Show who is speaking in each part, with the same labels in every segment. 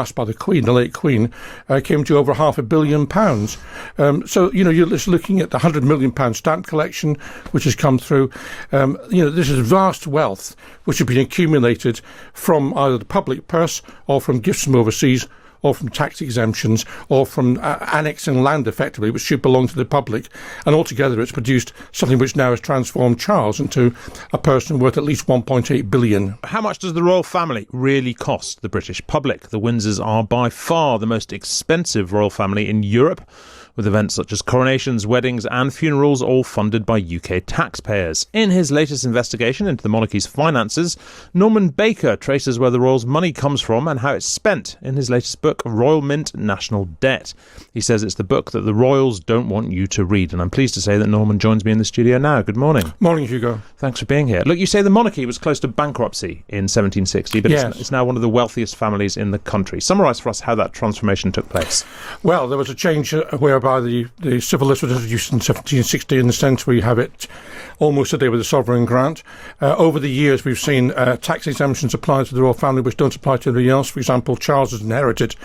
Speaker 1: asked by the Queen, the late Queen, came to over £500 million. So, you're just looking at the £100 million stamp collection, which has come through. This is vast wealth which has been accumulated from either the public purse or from gifts from overseas, or from tax exemptions, or from annexing land effectively, which should belong to the public. And altogether it's produced something which now has transformed Charles into a person worth at least £1.8 billion.
Speaker 2: How much does the royal family really cost the British public? The Windsors are by far the most expensive royal family in Europe, with events such as coronations, weddings and funerals all funded by UK taxpayers. In his latest investigation into the monarchy's finances, Norman Baker traces where the royals' money comes from and how it's spent in his latest book, Royal Mint, National Debt. He says it's the book that the royals don't want you to read, and I'm pleased to say that Norman joins me in the studio now. Good morning.
Speaker 1: Morning, Hugo.
Speaker 2: Thanks for being here. Look, you say the monarchy was close to bankruptcy in 1760, but
Speaker 1: yes,
Speaker 2: it's now one of the wealthiest families in the country. Summarise for us how that transformation took place.
Speaker 1: Well, there was a change whereby the civil list was introduced in 1760 in the sense we have it almost a day with the sovereign grant. Over the years, we've seen tax exemptions applied to the royal family which don't apply to anybody else. For example, Charles has inherited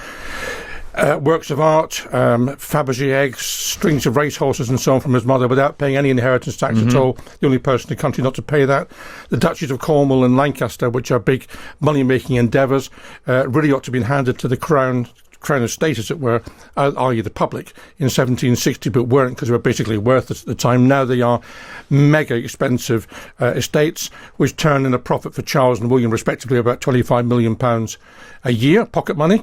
Speaker 1: works of art, Fabergé eggs, strings of racehorses and so on from his mother without paying any inheritance tax at all. The only person in the country not to pay that. The Duchies of Cornwall and Lancaster, which are big money-making endeavours, really ought to have been handed to the crown estate, as it were, i.e. the public, in 1760, but weren't because they were basically worthless at the time. Now they are mega expensive estates, which turn in a profit for Charles and William, respectively, about £25 million a year, pocket money,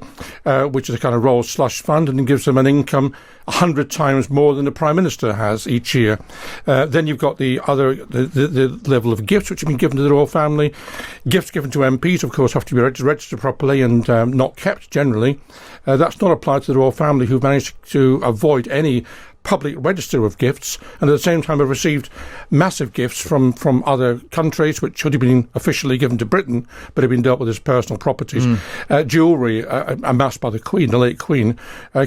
Speaker 1: which is a kind of royal slush fund, and it gives them an income 100 times more than the Prime Minister has each year. Then you've got the level of gifts which have been given to the royal family. Gifts given to MPs, of course, have to be registered properly and not kept generally. That's not applied to the royal family, who've managed to avoid any public register of gifts, and at the same time have received massive gifts from other countries which should have been officially given to Britain but have been dealt with as personal properties. Jewellery amassed by the Queen, the late Queen,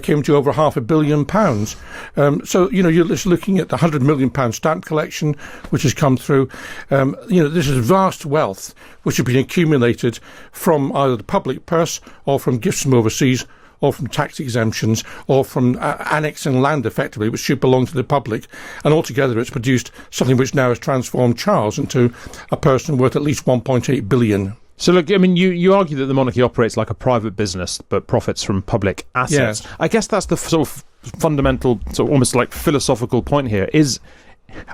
Speaker 1: came to over £500 million. So, you're just looking at the £100 million stamp collection which has come through. This is vast wealth which has been accumulated from either the public purse or from gifts from overseas, or from tax exemptions, or from annexing land effectively, which should belong to the public. And altogether it's produced something which now has transformed Charles into a person worth at least £1.8 billion.
Speaker 2: So look, I mean, you argue that the monarchy operates like a private business, but profits from public assets.
Speaker 1: Yes.
Speaker 2: I guess that's the sort of fundamental, sort of almost like philosophical point here, is...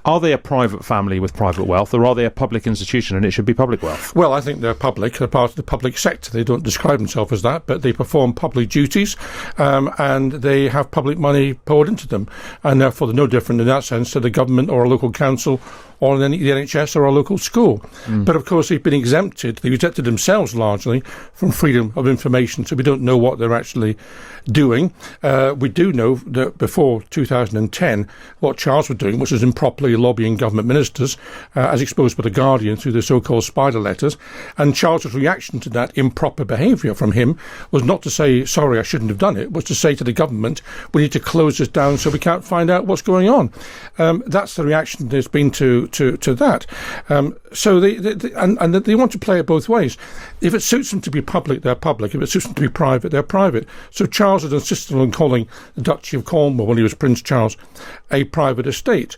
Speaker 2: Are they a private family with private wealth, or are they a public institution and it should be public wealth?
Speaker 1: Well, I think they're public. They're part of the public sector. They don't describe themselves as that, but they perform public duties, and they have public money poured into them. And therefore, they're no different in that sense to the government or a local council or the NHS or a local school. But of course, they've been exempted. They've exempted themselves largely from freedom of information, so we don't know what they're actually doing. We do know that before 2010, what Charles was doing, which was improperly lobbying government ministers, as exposed by The Guardian through the so-called spider letters. And Charles's reaction to that improper behaviour from him was not to say, sorry, I shouldn't have done it, was to say to the government, we need to close this down so we can't find out what's going on. That's the reaction there's been to that. So they want to play it both ways. If it suits them to be public, they're public. If it suits them to be private, they're private. So Charles has insisted on calling the Duchy of Cornwall, when he was Prince Charles, a private estate.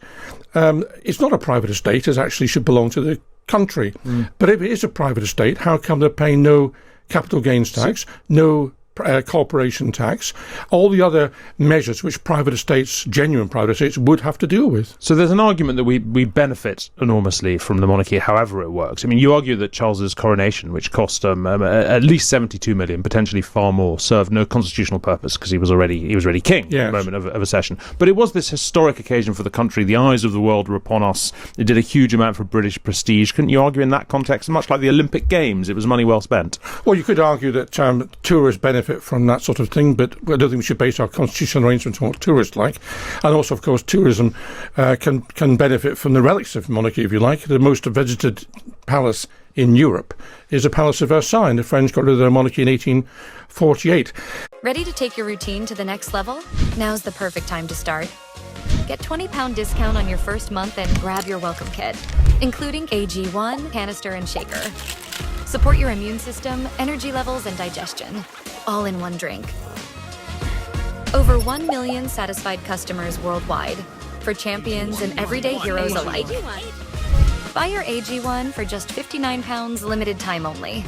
Speaker 1: It's not a private estate, it actually should belong to the country. But if it is a private estate, how come they're paying no capital gains tax, no corporation tax, all the other measures which private estates, genuine private estates, would have to deal with?
Speaker 2: So there's an argument that we benefit enormously from the monarchy, however it works. I mean, you argue that Charles's coronation, which cost at least 72 million, potentially far more, served no constitutional purpose because he was already king at the moment of a session. But it was this historic occasion for the country. The eyes of the world were upon us. It did a huge amount for British prestige. Couldn't you argue in that context, much like the Olympic Games, it was money well spent?
Speaker 1: Well, you could argue that tourists benefit from that sort of thing, but I don't think we should base our constitutional arrangements on what tourists like. And also, of course, tourism can benefit from the relics of monarchy, if you like. The most visited palace in Europe is the Palace of Versailles. The French got rid of their monarchy in 1848.
Speaker 3: Ready to take your routine to the next level? Now's the perfect time to start. Get £20 discount on your first month and grab your welcome kit, including AG1, canister, and shaker. Support your immune system, energy levels, and digestion. all in one drink. Over 1 million satisfied customers worldwide, for champions and everyday heroes alike. Buy your AG1 for just £59, limited time only.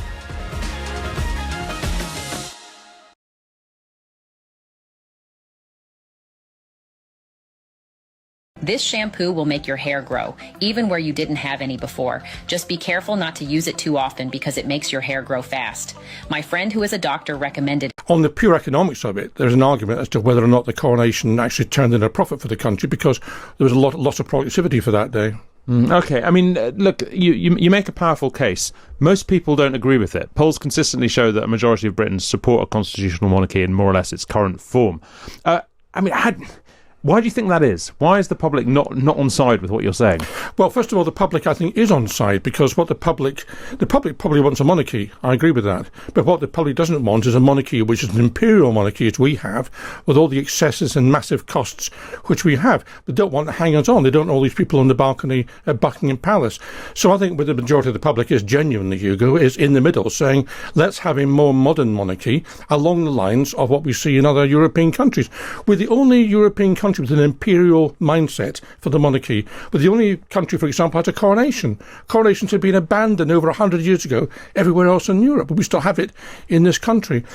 Speaker 4: This shampoo will make your hair grow, even where you didn't have any before. Just be careful not to use it too often because it makes your hair grow fast. My friend who is a doctor recommended...
Speaker 1: On the pure economics of it, there's an argument as to whether or not the coronation actually turned in a profit for the country, because there was a lot of productivity for that day.
Speaker 2: Okay, I mean, look, you make a powerful case. Most people don't agree with it. Polls consistently show that a majority of Britons support a constitutional monarchy in more or less its current form. Why do you think that is? Why is the public not on side with what you're saying?
Speaker 1: Well, first of all, the public, I think, is on side, because what the public probably wants a monarchy. I agree with that. But what the public doesn't want is a monarchy which is an imperial monarchy, as we have, with all the excesses and massive costs which we have. They don't want hangers-on. They don't want all these people on the balcony at Buckingham Palace. So I think where the majority of the public is genuinely, Hugo, is in the middle, saying, let's have a more modern monarchy along the lines of what we see in other European countries. We're the only European country with an imperial mindset for the monarchy. We're the only country, for example, has a coronation. Coronations had been abandoned over 100 years ago everywhere else in Europe, but we still have it in this country.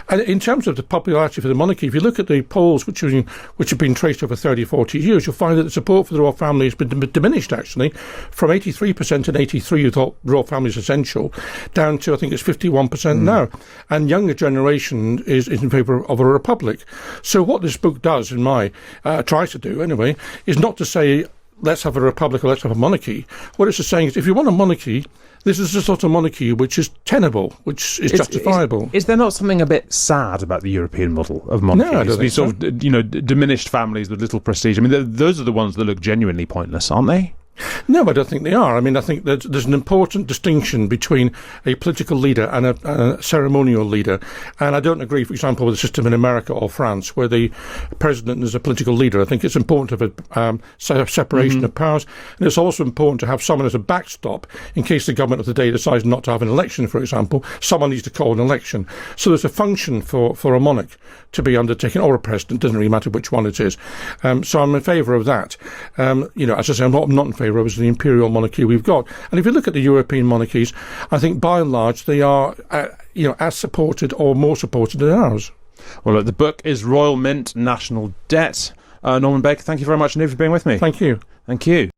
Speaker 1: And in terms of the popularity for the monarchy, if you look at the polls which have been traced over 30, 40 years, you'll find that the support for the royal family has been diminished, actually, from 83% in 83 who thought royal family is essential, down to, I think it's 51% now. And younger generation is in favour of a republic. So what this book does, in my tries to do anyway, is not to say let's have a republic or let's have a monarchy. What it's saying is, if you want a monarchy, this is the sort of monarchy which is tenable, which is justifiable.
Speaker 2: Is there not something a bit sad about the European model of monarchy?
Speaker 1: No, I don't think
Speaker 2: these
Speaker 1: so.
Speaker 2: sort of, diminished families with little prestige. I mean, those are the ones that look genuinely pointless, aren't they?
Speaker 1: No, I don't think they are. I mean, I think that there's an important distinction between a political leader and a ceremonial leader. And I don't agree, for example, with the system in America or France, where the president is a political leader. I think it's important to have a separation of powers. And it's also important to have someone as a backstop in case the government of the day decides not to have an election, for example. Someone needs to call an election. So there's a function for a monarch to be undertaken, or a president, doesn't really matter which one it is. So I'm in favour of that. As I say, I'm not in favour of the imperial monarchy we've got. And if you look at the European monarchies, I think by and large they are, as supported or more supported than ours.
Speaker 2: Well, look, the book is Royal Mint, National Debt. Norman Baker, thank you very much indeed for being with me.
Speaker 1: Thank you.
Speaker 2: Thank you.